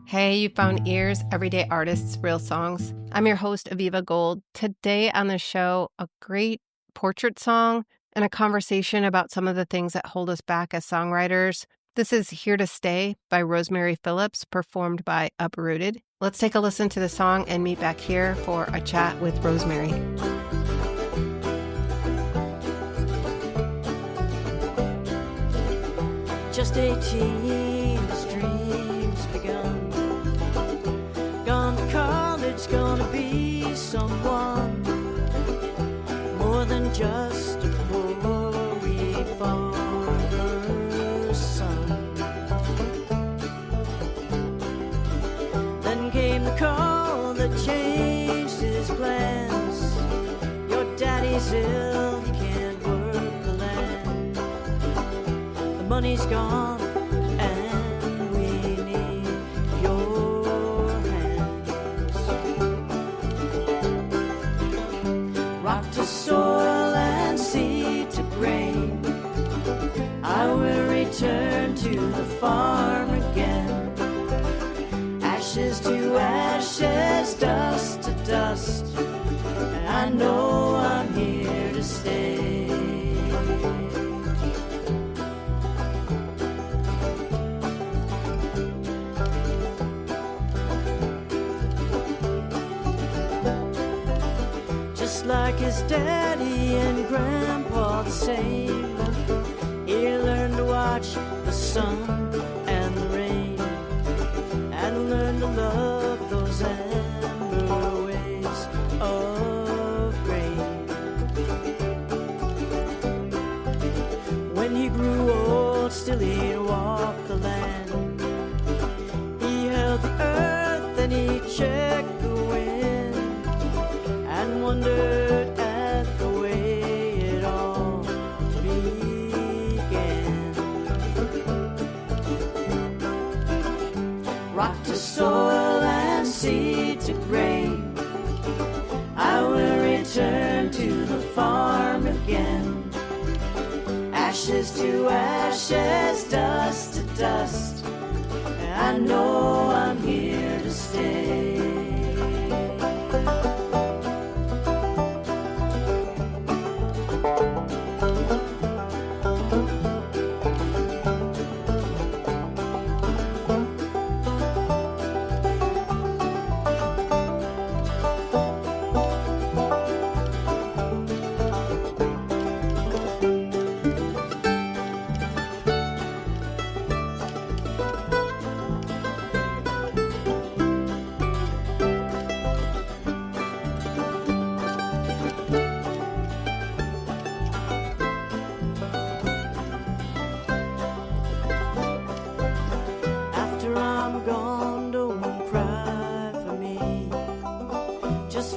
Hey, you found ears, everyday artists, real songs. I'm your host, Aviva Gold. Today on the show, a great portrait song and a conversation about some of the things that hold us back as songwriters. This is Here to Stay by Rosemary Phillips, performed by Uprooted. Let's take a listen to the song and meet back here for a chat with Rosemary. Just 18, this dream's begun. Gone to college, gonna be someone more than just a poor farmer's son. Then came the call that changed his plans. Your daddy's ill, he can't work the land. The money's gone, and we need your hands. Rock to soil and seed to grain. I will return to the farm again. Ashes to ashes, dust to dust. And I know I'm here to stay. Like his daddy and grandpa the same. He learned to watch the sun and the rain, and learned to love those amber waves of grain. When he grew old, still he'd walk the land. He held the earth and he checked the wind, and wondered at the way it all began. Rock to soil and seed to grain. I will return to the farm again. Ashes to ashes, dust to dust. I know I'm here to stay.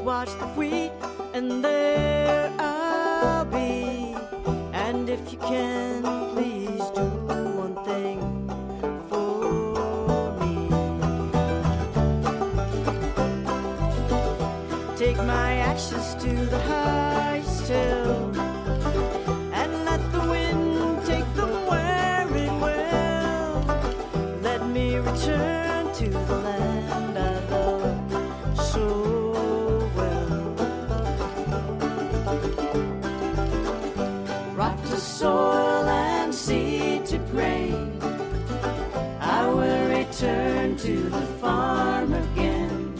Watch the wheat, and there I'll be. And if you can, please do one thing for me. Take my ashes to the highest hill, and let the wind take them where it will. Let me return to the land I love so. Soil and seed to grain. I will return to the farm again.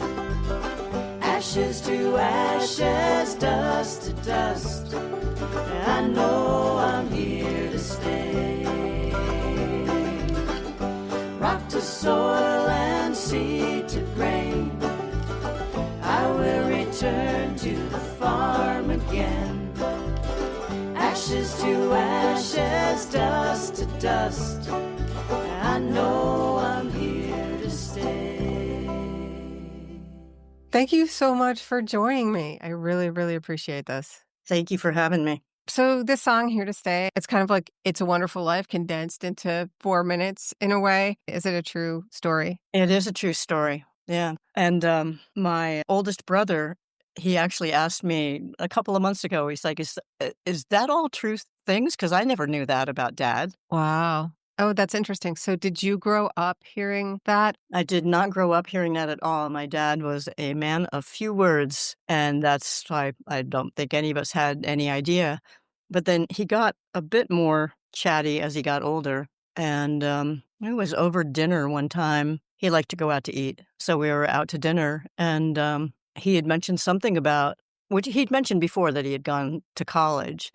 Ashes to ashes, dust to dust. I know I'm here to stay. Rock to soil and seed to grain. I will return to the farm again. Ashes to ashes, dust to dust. I know I'm here to stay. Thank you so much for joining me. I really, really appreciate this. Thank you for having me. So this song, Here to Stay, it's kind of like It's a Wonderful Life condensed into 4 minutes in a way. Is it a true story? It is a true story. Yeah. And my oldest brother, he actually asked me a couple of months ago, he's like, is that all true things? Because I never knew that about Dad. Wow. Oh, that's interesting. So did you grow up hearing that? I did not grow up hearing that at all. My dad was a man of few words, and that's why I don't think any of us had any idea. But then he got a bit more chatty as he got older, and it was over dinner one time. He liked to go out to eat, so we were out to dinner, and he had mentioned something about which he'd mentioned before that he had gone to college,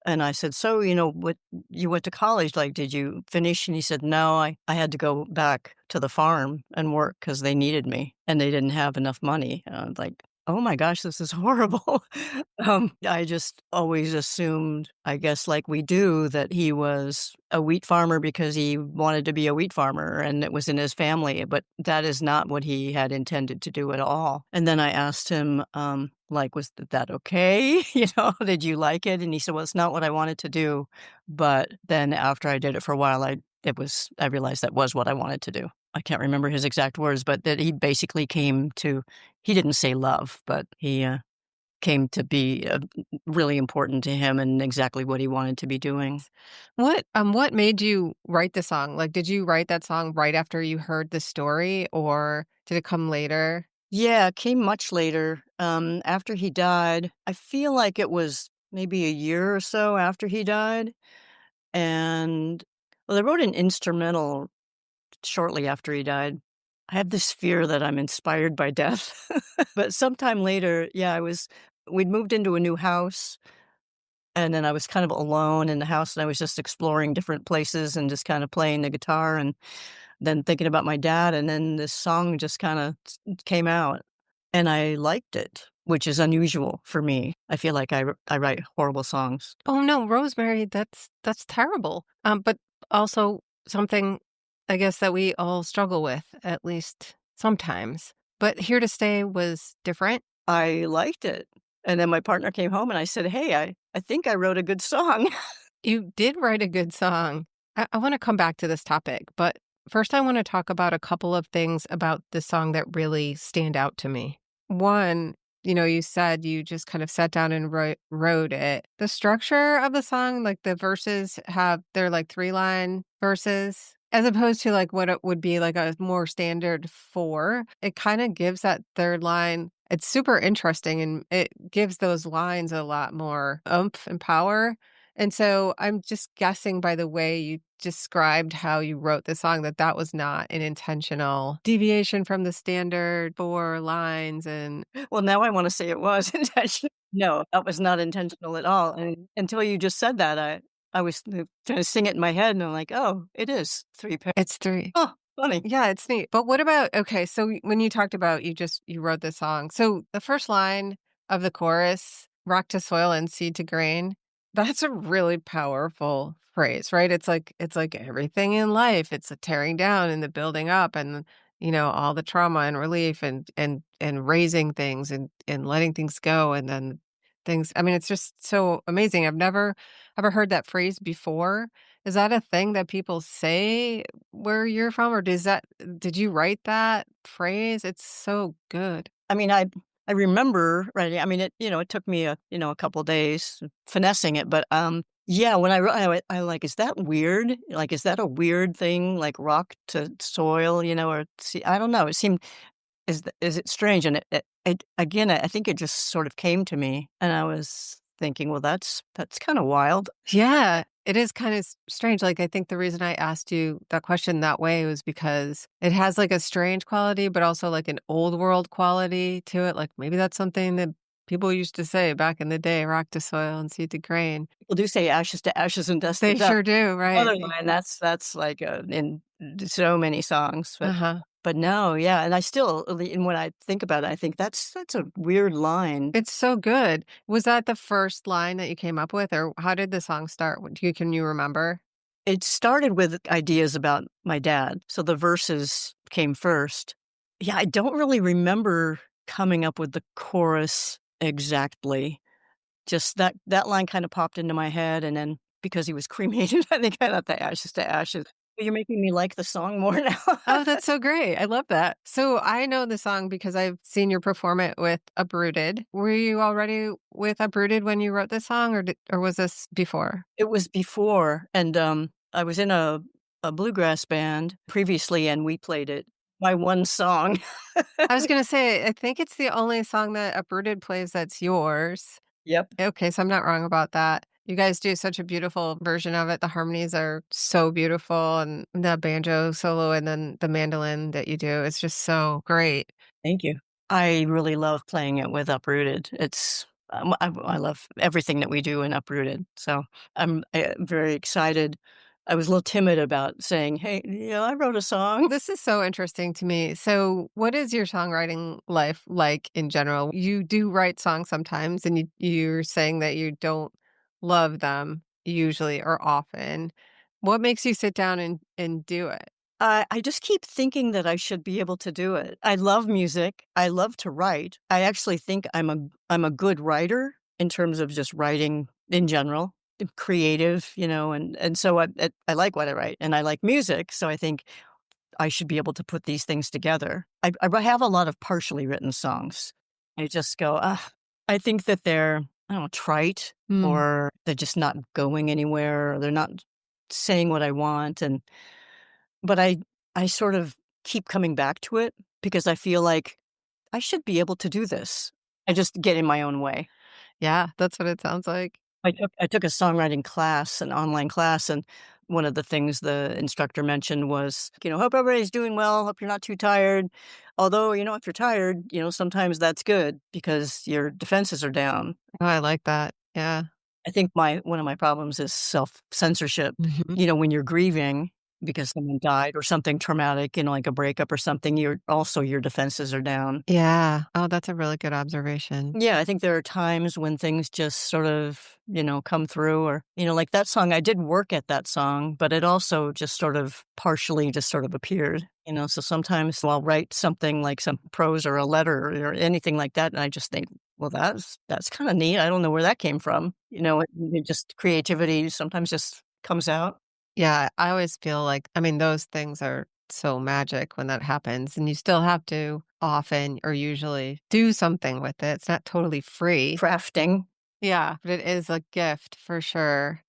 and I said, "So, what you went to college, like, did you finish?" And he said, "No, I had to go back to the farm and work because they needed me, and they didn't have enough money." And I was like, "Oh my gosh, this is horrible." I just always assumed, I guess like we do, that he was a wheat farmer because he wanted to be a wheat farmer and it was in his family, but that is not what he had intended to do at all. And then I asked him, like, "Was that okay?" "Did you like it?" And he said, "Well, it's not what I wanted to do." But then after I did it for a while, I realized that was what I wanted to do. I can't remember his exact words, but that he basically came to he didn't say love, but he, came to be, really important to him and exactly what he wanted to be doing. What made you write the song? Like, did you write that song right after you heard the story, or did it come later? Yeah, it came much later, after he died. I feel like it was maybe a year or so after he died, and well, I wrote an instrumental shortly after he died. I have this fear that I'm inspired by death, but sometime later, yeah, we'd moved into a new house, and then I was kind of alone in the house, and I was just exploring different places and just kinda playing the guitar and then thinking about my dad, and then this song just kinda came out, and I liked it, which is unusual for me. I feel like I write horrible songs. Oh no, Rosemary, that's terrible. But also something I guess that we all struggle with, at least sometimes. But Here to Stay was different. I liked it, and then my partner came home and I said, "Hey, I think I wrote a good song." You did write a good song. I want to come back to this topic, but first I want to talk about a couple of things about this song that really stand out to me. One, you said you just kind of sat down and wrote it. The structure of the song, like the verses they're like 3-line verses, as opposed to like what it would be like a more standard four. It kind of gives that third line. It's super interesting and it gives those lines a lot more oomph and power. And so I'm just guessing by the way you described how you wrote the song that was not an intentional deviation from the standard 4 lines and Well, now I wanna say it was intentional. No, that was not intentional at all, and until you just said that, I was, trying to sing it in my head, and I'm like, "Oh, it is 3 pa it's 3. Oh, funny." Yeah, it's neat. But what about okay, so when you talked about you wrote the song. So the first line of the chorus, rock to soil and seed to grain, that's a really powerful phrase, right? It's like everything in life. It's a tearing down and the building up and all the trauma and relief and raising things and letting things go and then things. I mean, it's just so amazing. I've never ever heard that phrase before. Is that a thing that people say where you're from, or did you write that phrase? It's so good. I mean, I remember writing I mean, it took me a couple days finessing it, but, yeah, when I wrote I like, "Is that weird? Like, is that a weird thing, like rock to soil, or see" I don't know, it seemed is it strange? And it again, I think it just sort of came to me, and I was thinking, "Well, that's kinda wild." Yeah, it is kind of strange. Like, I think the reason I asked you that question that way was because it has like a strange quality, but also like an old world quality to it. Like, maybe that's something that people used to say back in the day, rock to soil and seed to grain. People do say ashes to ashes and dust to They dust. sure do, right? Another line, that's like, in so many songs, Uh-huh. but no, yeah, and I still and when I think about it, I think that's a weird line. It's so good. Was that the first line that you came up with, or how did the song start? Can you remember? It started with ideas about my dad, so the verses came first. Yeah, I don't really remember coming up with the chorus exactly. Just that line kinda popped into my head, and then because he was cremated, I think I thought the ashes to ashes. You're making me like the song more now. Oh, that's so great. I love that. So I know the song because I've seen you perform it with Uprooted. Were you already with Uprooted when you wrote this song, or was this before? It was before, and, I was in a a bluegrass band previously, and we played it by one song. I was gonna say, I think it's the only song that Uprooted plays that's yours. Yep. Okay, so I'm not wrong about that. You guys do such a beautiful version of it. The harmonies are so beautiful, and the banjo solo and then the mandolin that you do, it's just so great. Thank you. I really love playing it with Uprooted. I love everything that we do in Uprooted, so I'm very excited. I was a little timid about saying, "Hey, I wrote a song." This is so interesting to me. So, what is your songwriting life like in general? You do write songs sometimes, and you're saying that you don't love them usually or often. What makes you sit down and do it? I just keep thinking that I should be able to do it. I love music. I love to write. I actually think I'm a good writer in terms of just writing in general, creative, and so I like what I write, and I like music. So I think I should be able to put these things together. I have a lot of partially written songs. I just go, I think that they're, I don't know, trite, Mm. or they're just not going anywhere, or they're not saying what I want. But I sort of keep coming back to it because I feel like I should be able to do this. I just get in my own way. Yeah, that's what it sounds like. I took a songwriting class, an online class, and one of the things the instructor mentioned was, "Hope everybody's doing well, hope you're not too tired. Although, if you're tired, sometimes that's good because your defenses are down." Oh, I like that. Yeah. I think my one of my problems is self-censorship. Mhm. When you're grieving because someone died or something traumatic, like a breakup or something, your defenses are down. Yeah. Oh, that's a really good observation. Yeah, I think there are times when things just sort of, come through, or, like that song, I did work at that song, but it also just sort of partially just sort of appeared, so sometimes I'll write something like some prose or a letter or anything like that. And I just think, well, that's kind of neat. I don't know where that came from. It just creativity sometimes just comes out. Yeah, I always feel like, I mean, those things are so magic when that happens, and you still have to often or usually do something with it. It's not totally free. Crafting. Yeah, but it is a gift for sure.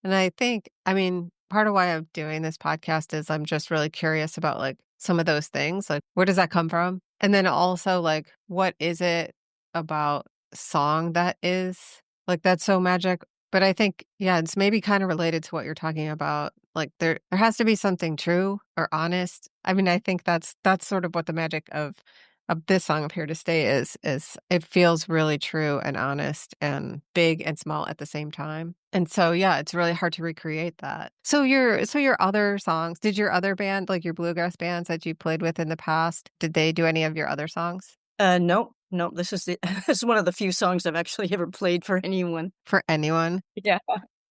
And I think, I mean, part of why I'm doing this podcast is I'm just really curious about like some of those things. Like, where does that come from? And then also, like, what is it about song that is like that's so magic? But I think, yeah, it's maybe kind of related to what you're talking about. Like, there has to be something true or honest. I mean, I think that's sort of what the magic of this song, "Up Here to Stay," is it feels really true and honest and big and small at the same time. And so, yeah, it's really hard to recreate that. So your other songs, did your other band, like your bluegrass bands that you played with in the past, did they do any of your other songs Nope, nope. This is this is one of the few songs I've actually ever played for anyone. for anyone? Yeah.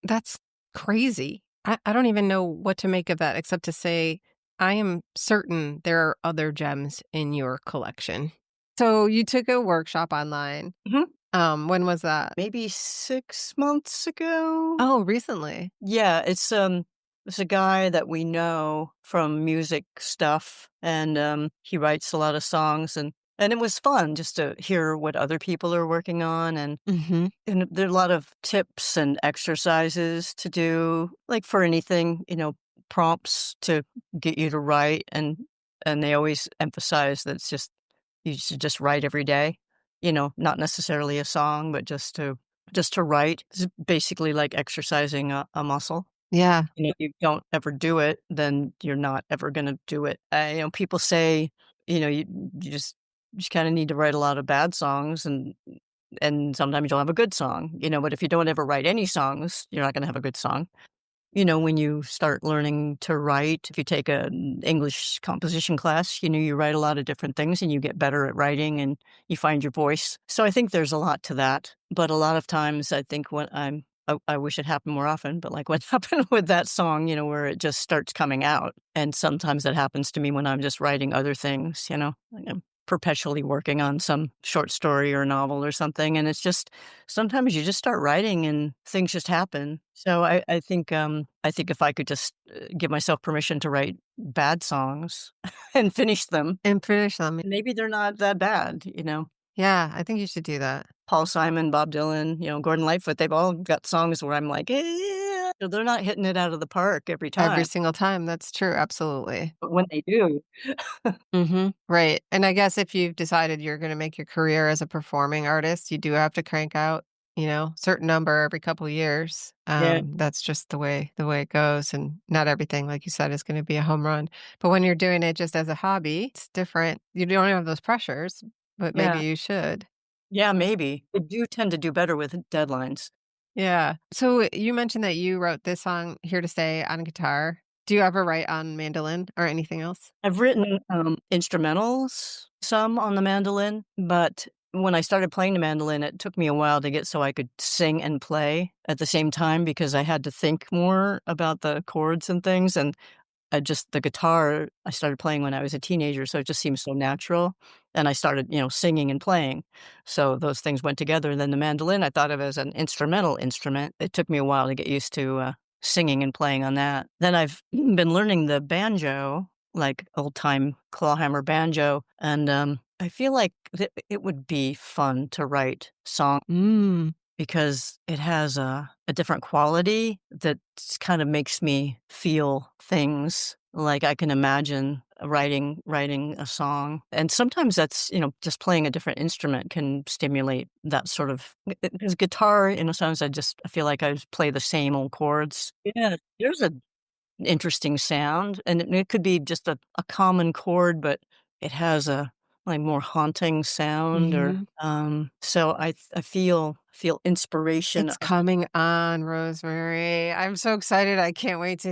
That's crazy. I don't even know what to make of that except to say I am certain there are other gems in your collection. So you took a workshop online. Mhm. When was that? Maybe 6 months ago? Oh, recently. Yeah, it's a guy that we know from music stuff, and, he writes a lot of songs, and it was fun just to hear what other people are working on, Mhm. and there are a lot of tips and exercises to do, like for anything, prompts to get you to write, and they always emphasize that you should just write every day, not necessarily a song, but just to write. It's basically like exercising a muscle. Yeah. If you don't ever do it, then you're not ever gonna do it. People say, you just kinda need to write a lot of bad songs, and sometimes you'll have a good song, but if you don't ever write any songs, you're not gonna have a good song. When you start learning to write, if you take an English composition class, you write a lot of different things and you get better at writing and you find your voice. So I think there's a lot to that. But a lot of times I think I wish it happened more often, but like what happened with that song, where it just starts coming out. And sometimes that happens to me when I'm just writing other things, like I'm perpetually working on some short story or novel or something. And it's just, sometimes you just start writing and things just happen. So I think if I could just give myself permission to write bad songs and finish them, And finish them. maybe they're not that bad. Yeah, I think you should do that. Paul Simon, Bob Dylan, Gordon Lightfoot, they've all got songs where I'm like, So they're not hitting it out of the park every Every time, single time. That's true. Absolutely. but when they do. Right. And I guess if you've decided you're going to make your career as a performing artist, you do have to crank out, certain number every couple of years. Yeah, That's just the way it goes. And not everything, like you said, is going to be a home run. But when you're doing it just as a hobby, it's different. You don't have those pressures, but maybe yeah, you should. yeah, maybe. I do tend to do better with deadlines. Yeah. So you mentioned that you wrote this song, Here to Stay, on guitar. Do you ever write on mandolin or anything else? I've written, instrumentals, some on the mandolin, but when I started playing the mandolin, it took me a while to get so I could sing and play at the same time because I had to think more about the chords and things, and the guitar, I started playing when I was a teenager, so it just seemed so natural, and I started, singing and playing, so those things went together, and then the mandolin, I thought of as an instrumental instrument. It took me a while to get used to, singing and playing on that. Then I've been learning the banjo, like old-time clawhammer banjo, and, I feel like it would be fun to write songs Mm. because it has a different quality that kind of makes me feel things. Like I can imagine writing a song, and sometimes that's just playing a different instrument can stimulate that sort of because guitar, in a sense, I feel like I just play the same old chords. Yeah, there's a interesting sound, and it could be just a common chord, but it has a, like, more haunting sound or, Mhm. so I feel inspiration. It's coming on, Rosemary. I'm so excited. I can't wait.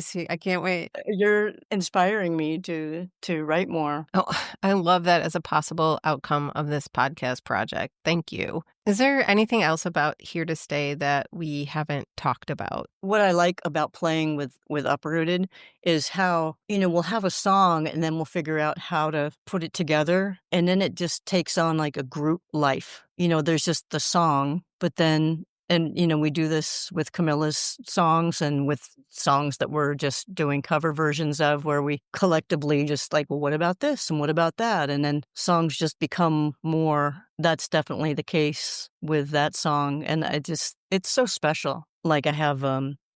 You're inspiring me to write more. Oh, I love that as a possible outcome of this podcast project. Thank you. Is there anything else about Here to Stay that we haven't talked about? What I like about playing with Uprooted is how, we'll have a song and then we'll figure out how to put it together, and then it just takes on like a group life. There's just the song, but then we do this with Camilla's songs and with songs that we're just doing cover versions of where we collectively just like, well, what about this and what about that? And then songs just become more. That's definitely the case with that song, and it's so special. Like I have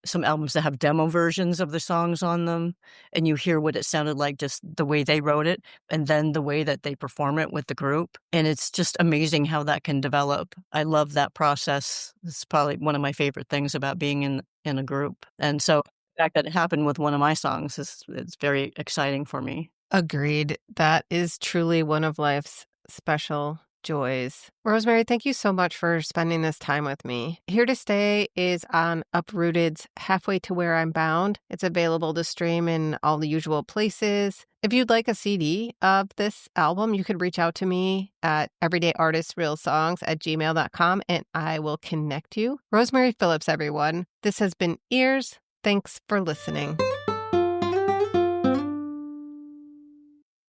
some albums that have demo versions of the songs on them, and you hear what it sounded like just the way they wrote it, and then the way that they perform it with the group. And it's just amazing how that can develop. I love that process. It's probably one of my favorite things about being in a group. And so the fact that it happened with one of my songs it's very exciting for me. Agreed. That is truly one of life's special joys. Rosemary, thank you so much for spending this time with me. Here to Stay is on Uprooted's Halfway to Where I'm Bound. It's available to stream in all the usual places. If you'd like a CD of this album, you could reach out to me at EverydayArtistsRealSongs@gmail.com and I will connect you. Rosemary Phillips, everyone. This has been Ears. Thanks for listening.